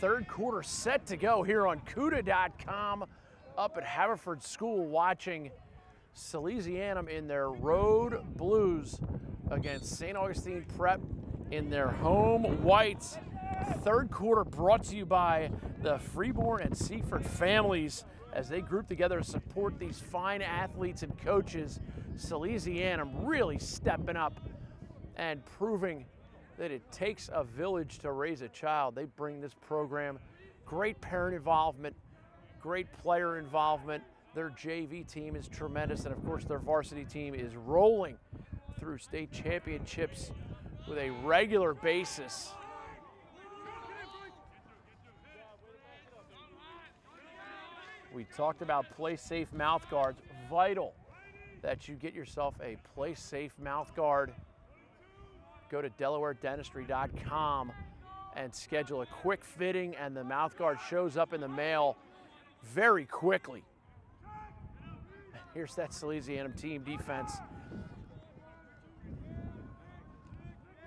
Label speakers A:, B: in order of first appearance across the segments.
A: Third quarter set to go here on CUDA.com up at Haverford School, watching Salesianum in their road blues against St. Augustine Prep in their home whites. Third quarter brought to you by the Freeborn and Seaford families as they group together to support these fine athletes and coaches. Salesianum really stepping up and proving that it takes a village to raise a child. They bring this program great parent involvement, great player involvement. Their JV team is tremendous, and of course their varsity team is rolling through state championships with a regular basis. We talked about play safe mouth guards. Vital that you get yourself a play safe mouth guard. Go to DelawareDentistry.com and schedule a quick fitting, and the mouth guard shows up in the mail very quickly. Here's that Salesianum team defense.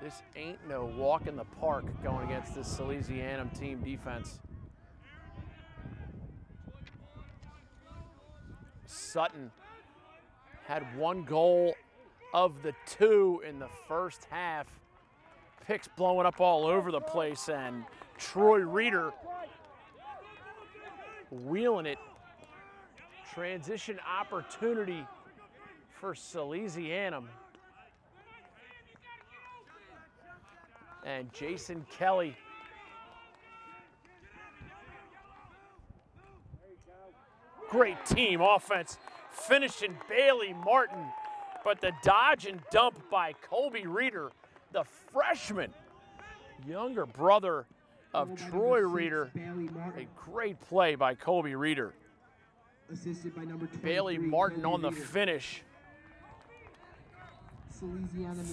A: This ain't no walk in the park going against this Salesianum team defense. Sutton had one goal of the two in the first half. Picks blowing up all over the place, and Troy Reeder wheeling it. Transition opportunity for Salesianum. And Jason Kelly great team offense, finishing Bailey Martin, but the dodge and dump by Colby Reeder, the freshman, younger brother of Troy Reeder. A great play by Colby Reeder.
B: Assisted by number 23,
A: Bailey Martin on the finish.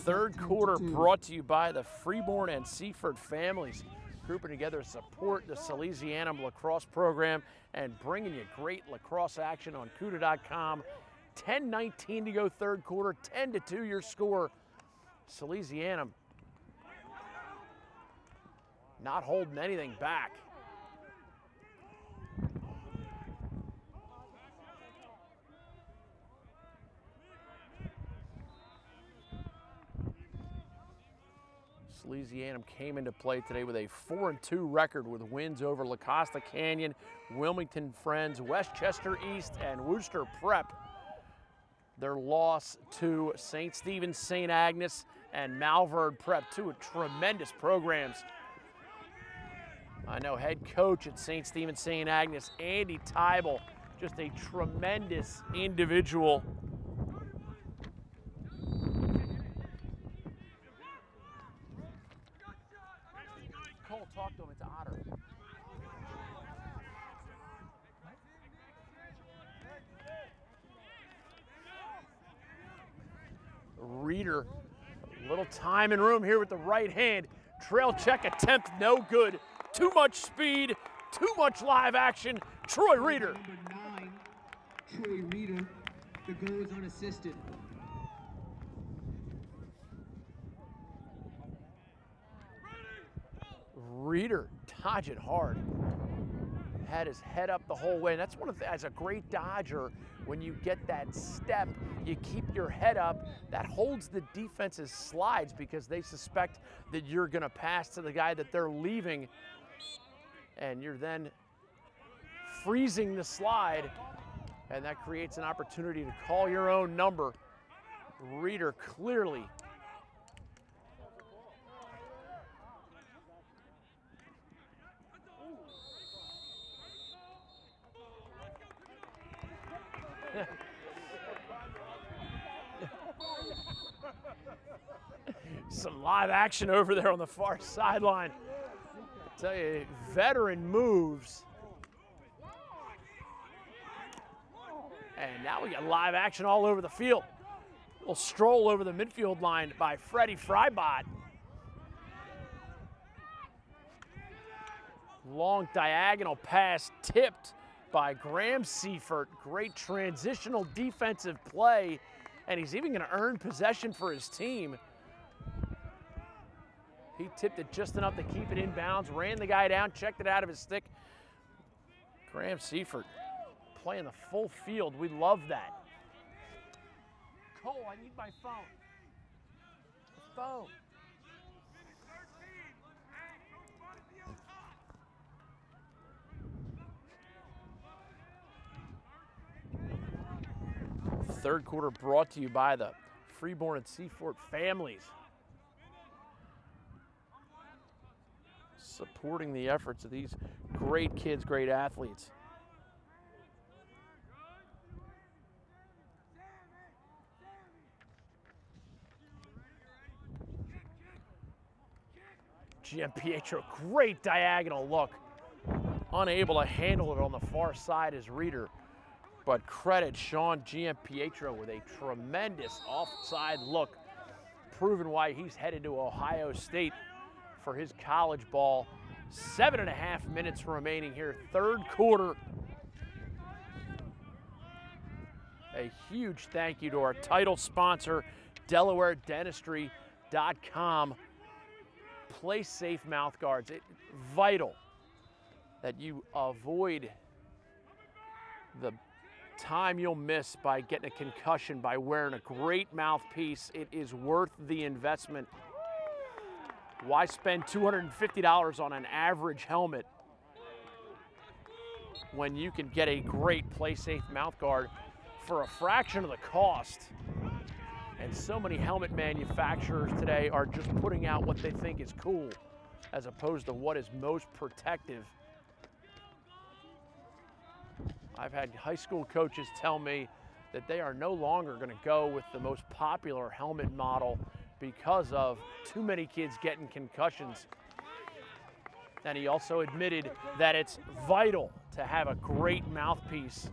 A: Third quarter brought to you by the Freeborn and Seaford families, grouping together to support the Salesianum lacrosse program and bringing you great lacrosse action on CUDA.com. 10:19 to go third quarter, 10-2 your score. Salesianum not holding anything back. Salesianum came into play today with a 4-2 record with wins over La Costa Canyon, Wilmington Friends, Westchester East, and Worcester Prep. Their loss to St. Stephen's, St. Agnes, and Malvern Prep, two tremendous programs. I know head coach at St. Stephen's, St. Agnes, Andy Tybel, just a tremendous individual. Cole, talk to him, it's Otter. Reeder, a little time and room here with the right hand. Trail check attempt, no good. Too much speed, too much live action. Troy Reeder.
B: Number 9, Troy Reeder. The goal is unassisted.
A: Reeder dodging hard. Had his head up the whole way. And that's one of the, as a great dodger, when you get that step, you keep your head up. That holds the defense's slides because they suspect that you're going to pass to the guy that they're leaving. And you're then freezing the slide, and that creates an opportunity to call your own number. Reeder clearly some live action over there on the far sideline. I tell you, veteran moves. And now we got live action all over the field. A little stroll over the midfield line by Freddie Freibot. Long diagonal pass tipped by Graham Seifert. Great transitional defensive play, and he's even going to earn possession for his team. He tipped it just enough to keep it in bounds, ran the guy down, checked it out of his stick. Graham Seifert playing the full field. We love that. Cole, I need my phone. The phone. Third quarter brought to you by the Freeborn and Seafort families, supporting the efforts of these great kids, great athletes. Giampietro, great diagonal look. Unable to handle it on the far side as Reeder. But credit Sean Giampietro with a tremendous offside look, proving why he's headed to Ohio State for his college ball. 7.5 minutes remaining here, third quarter. A huge thank you to our title sponsor, DelawareDentistry.com. Play safe mouth guards. It's vital that you avoid the time you'll miss by getting a concussion by wearing a great mouthpiece. It is worth the investment. Why spend $250 on an average helmet when you can get a great play safe mouth guard for a fraction of the cost? And so many helmet manufacturers today are just putting out what they think is cool as opposed to what is most protective. I've had high school coaches tell me that they are no longer going to go with the most popular helmet model because of too many kids getting concussions. And he also admitted that it's vital to have a great mouthpiece.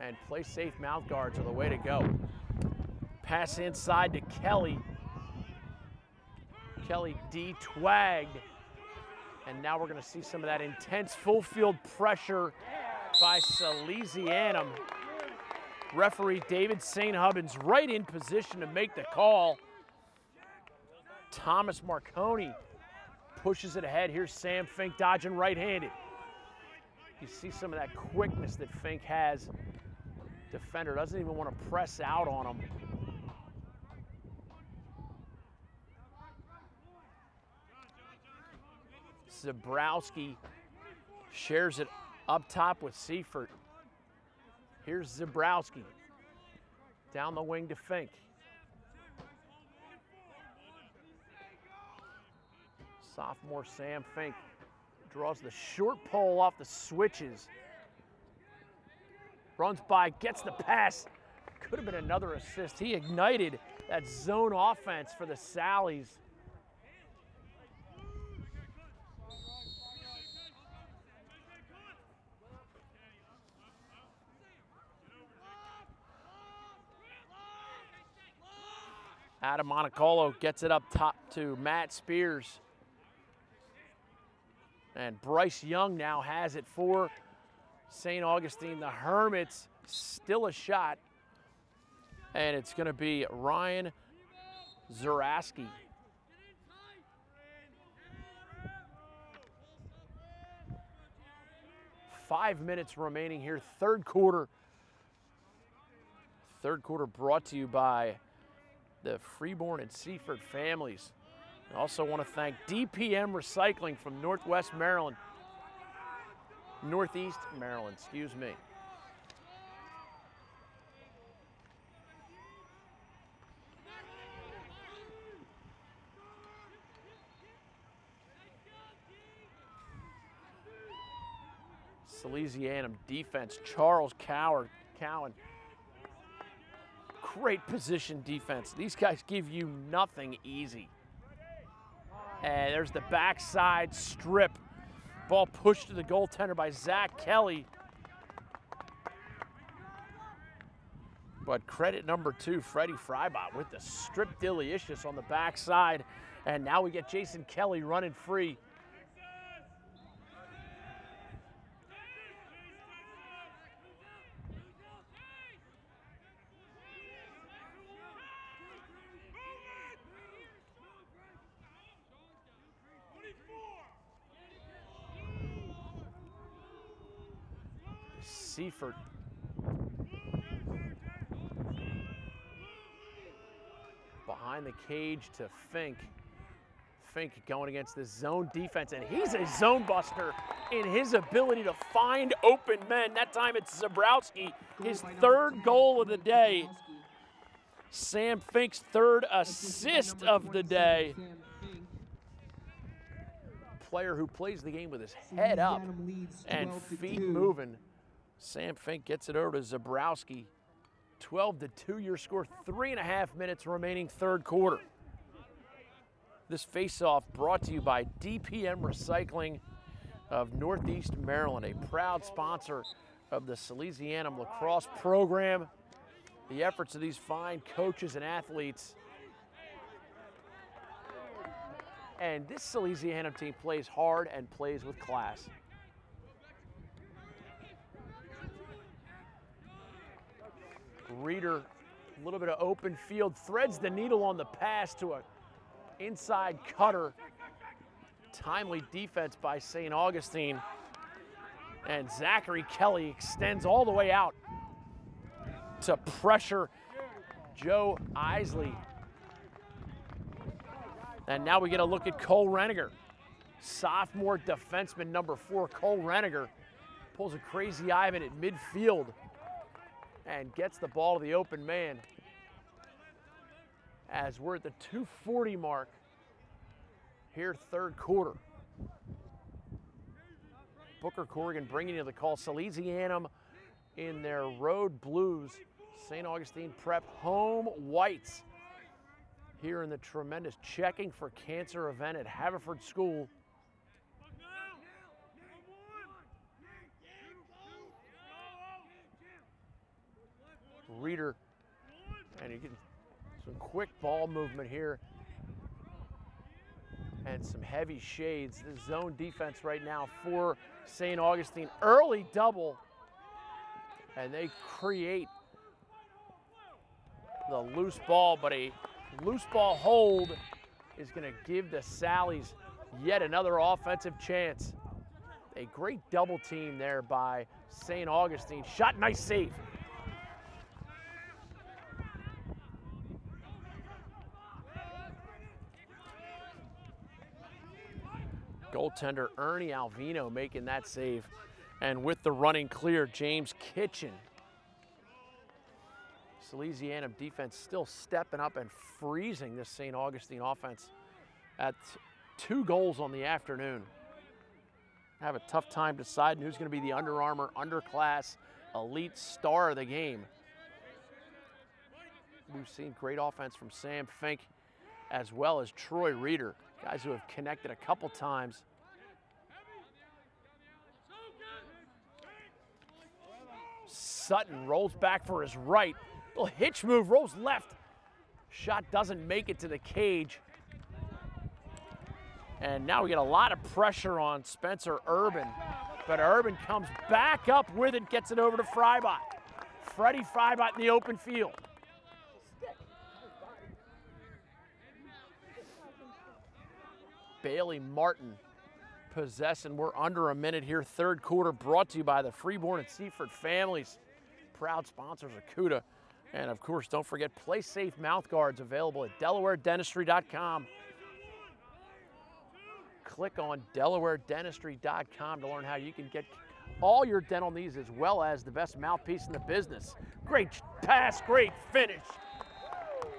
A: And play safe mouth guards are the way to go. Pass inside to Kelly. Kelly D-twagged. And now we're going to see some of that intense full field pressure by Salesianum. Referee David St. Hubbins right in position to make the call. Thomas Marconi pushes it ahead. Here's Sam Fink dodging right-handed. You see some of that quickness that Fink has. Defender doesn't even want to press out on him. Zebrowski shares it up top with Seifert. Here's Zebrowski. Down the wing to Fink. Sophomore Sam Fink draws the short pole off the switches. Runs by, gets the pass. Could have been another assist. He ignited that zone offense for the Sallies. Adam Montecolo gets it up top to Matt Spears. And Bryce Young now has it for St. Augustine. The Hermits still a shot. And it's going to be Ryan Zuraski. Five minutes remaining here, third quarter. Third quarter brought to you by the Freeborn and Seaford families. I also want to thank DPM Recycling from Northwest Maryland. Northeast Maryland, excuse me. Salesianum defense, Charles Cowan. Great position defense. These guys give you nothing easy. And there's the backside strip. Ball pushed to the goaltender by Zach Kelly. But credit number two, Freddie Freibot with the strip delicious on the backside. And now we get Jason Kelly running free. Seifert. Behind the cage to Fink. Fink going against the zone defense, and he's a zone buster in his ability to find open men. That time it's Zabrowski, his third goal of the day. Sam Fink's third assist of the day. Player who plays the game with his head up and feet moving. Sam Fink gets it over to Zabrowski. 12-2 your score, 3.5 minutes remaining third quarter. This face-off brought to you by DPM Recycling of Northeast Maryland, a proud sponsor of the Salesianum lacrosse program. The efforts of these fine coaches and athletes. And this Salesianum team plays hard and plays with class. Reeder, a little bit of open field, threads the needle on the pass to an inside cutter. Timely defense by St. Augustine. And Zachary Kelly extends all the way out to pressure Joe Isley. And now we get a look at Cole Reniger. Sophomore defenseman number 4, Cole Reniger, pulls a crazy Ivan at midfield and gets the ball to the open man. As we're at the 2:40 mark here, third quarter. Booker Corrigan bringing you the call. Salesianum in their road blues. St. Augustine Prep home whites here in the tremendous Checking for Cancer event at Haverford School. Reeder, and you get some quick ball movement here and some heavy shades. The zone defense right now for St. Augustine. Early double, and they create the loose ball, but a loose ball hold is going to give the Sallies yet another offensive chance. A great double team there by St. Augustine. Shot, nice save. Goaltender Ernie Alvino making that save. And with the running clear, James Kitchen. Salesianum defense still stepping up and freezing this St. Augustine offense at 2 goals on the afternoon. Have a tough time deciding who's going to be the Under Armour underclass elite star of the game. We've seen great offense from Sam Fink as well as Troy Reeder, guys who have connected a couple times. Sutton rolls back for his right. Little hitch move, rolls left. Shot doesn't make it to the cage. And now we get a lot of pressure on Spencer Urban. But Urban comes back up with it, gets it over to Freibot. Freddie Freibot in the open field. Bailey Martin possessing. We're under a minute here. Third quarter brought to you by the Freeborn and Seaford families. Proud sponsors of CUDA. And of course, don't forget Play Safe mouth guards available at DelawareDentistry.com. Click on DelawareDentistry.com to learn how you can get all your dental needs as well as the best mouthpiece in the business. Great pass, great finish.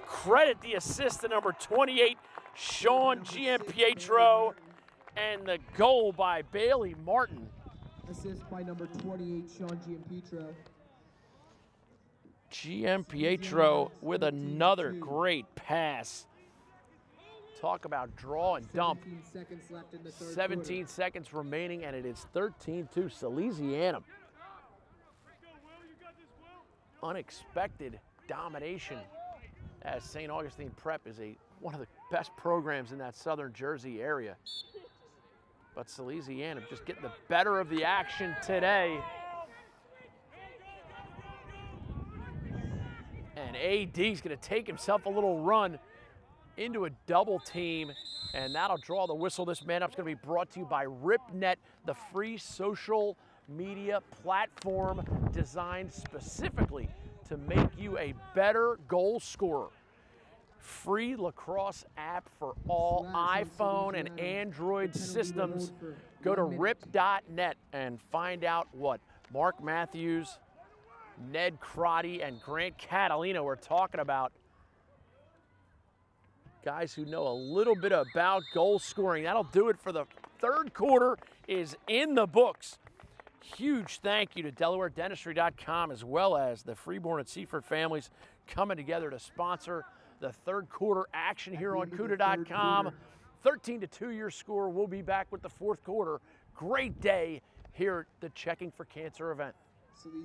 A: Credit the assist to number 28, Sean Giampietro, and the goal by Bailey Martin.
B: Assist by number 28, Sean Giampietro.
A: Giampietro with another great pass. Talk about draw and dump.
B: 17 seconds left in the third
A: 17
B: quarter.
A: seconds remaining, and it is 13-2 Salesianum. Unexpected domination, as St. Augustine Prep is one of the best programs in that southern Jersey area. But Salesianum just getting the better of the action today. And AD's going to take himself a little run into a double team, and that'll draw the whistle. This man-up's going to be brought to you by RipNet, the free social media platform designed specifically to make you a better goal scorer. Free lacrosse app for all iPhone and Android systems. Go to rip.net and find out what Mark Matthews, Ned Crotty, and Grant Catalina were talking about. Guys who know a little bit about goal scoring. That'll do it for the third quarter is in the books. Huge thank you to DelawareDentistry.com as well as the Freeborn and Seaford families coming together to sponsor the third quarter action here on CUDA.com. 13-2 your score. We'll be back with the fourth quarter. Great day here at the Checking for Cancer event.